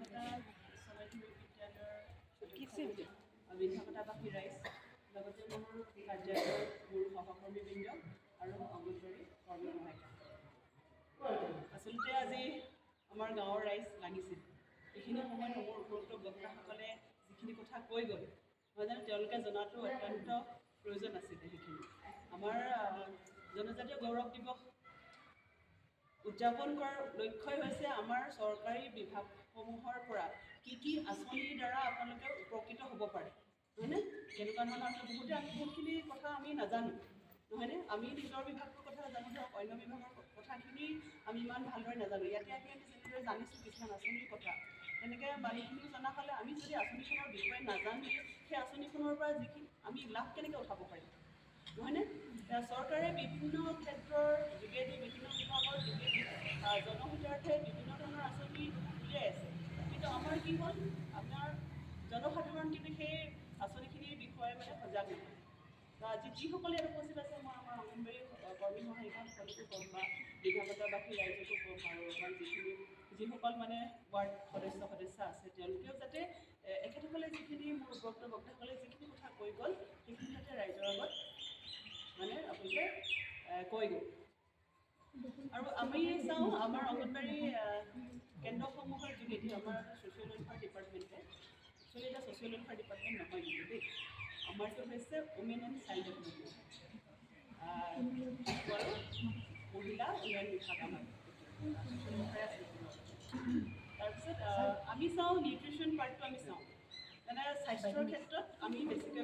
বিধানঘটা উচ্চ মাধ্যমিক বিদ্যালয়ৰ বিধানঘটাবাসী ৰাইজ লগতে মোৰ কাৰ্যালয়ৰ মোৰ সহকৰ্মীবৃন্দ আৰু অংগনবাড়ী কৰ্মী সহায়িকা। আচলতে আজি আমাৰ গাঁৱৰ ৰাইজ লাগিছিল। এইখিনি সময়ত মোৰ উপৰোক্ত বক্তাসকলে যিখিনি কথা কৈ গ'ল মই জানো তেওঁলোকে জনাটো অত্যন্ত প্ৰয়োজন আছিলে। সেইখিনি আমাৰ জনজাতীয় গৌৰৱ দিৱস উদযাপন কৰাৰ লক্ষ্যই হৈছে আমাৰ চৰকাৰী বিভাগসমূহৰ পৰা কি আঁচনিৰ দ্বাৰা আপোনালোকে উপকৃত হ'ব পাৰে, নহয়নে? কেনেকুৱা ধৰণৰ আছে বহুতে আমি বহুতখিনি কথা আমি নাজানো, নহয়নে? আমি নিজৰ বিভাগটোৰ কথা জানো, ধৰক অন্য বিভাগৰ কথাখিনি আমি ইমান ভালদৰে নাজানো। ইয়াতে আহি আমি যেনেদৰে জানিছোঁ কিছুমান আঁচনিৰ কথা, তেনেকৈ মানুহখিনিও জনা হ'লে আমি যদি আঁচনিখনৰ বিষয়ে নাজানো সেই আঁচনিখনৰ পৰা যিখিনি আমি লাভ কেনেকৈ উঠাব পাৰিম, নহয়নে? চৰকাৰে বিভিন্ন ক্ষেত্ৰৰ যোগেদি বিভিন্ন বিভাগৰ যোগেদি জনহিতাৰ্থে বিভিন্ন ধৰণৰ আঁচনি উলিয়াই আছে, কিন্তু আমাৰ কি হ'ল আপোনাৰ জনসাধাৰণ কিন্তু সেই আঁচনিখিনিৰ বিষয়ে সজাগ নহয়। আজি যিসকলে ইয়াত উপস্থিত আছে মই আমাৰ অংগনবাড়ী কৰ্মী সহায়িকাসকলকো ক'ম বা বিধানঘটাবাসী ৰাইজকো ক'ম আৰু আমাৰ যিসকল ৱাৰ্ড সদস্য আছে তেওঁলোকেও যাতে এখেতসকলে যিখিনি মোৰ উপৰোক্ত বক্তাসকলে যিখিনি কথা কৈ গ'ল সেইখিনি যাতে ৰাইজৰ আগত আপোনালোকে কৈ গ'ল। আৰু আমি চাওঁ আমাৰ অংগনবাড়ী কেন্দ্ৰসমূহৰ যোগেদি আমাৰ ছ'চিয়েল ৱেলফেয়াৰ ডিপাৰ্টমেণ্টে একচুৱেলি এটা ছ'চিয়েল ৱেলফেয়াৰ ডিপাৰ্টমেণ্ট নহয় কিন্তু দেই, আমাৰটো হৈছে উমেন এণ্ড চাইল্ড ডেভেলপমেণ্ট আৰু মহিলা উন্নয়ন বিভাগ আমাৰ ছ'চিয়েল ৱেলফেয়াৰ আছে। তাৰপিছত আমি চাওঁ নিউট্ৰিশ্যন পাৰ্টটো আমি চাওঁ, স্বাস্থ্যৰ ক্ষেত্ৰত আমি বেছিকৈ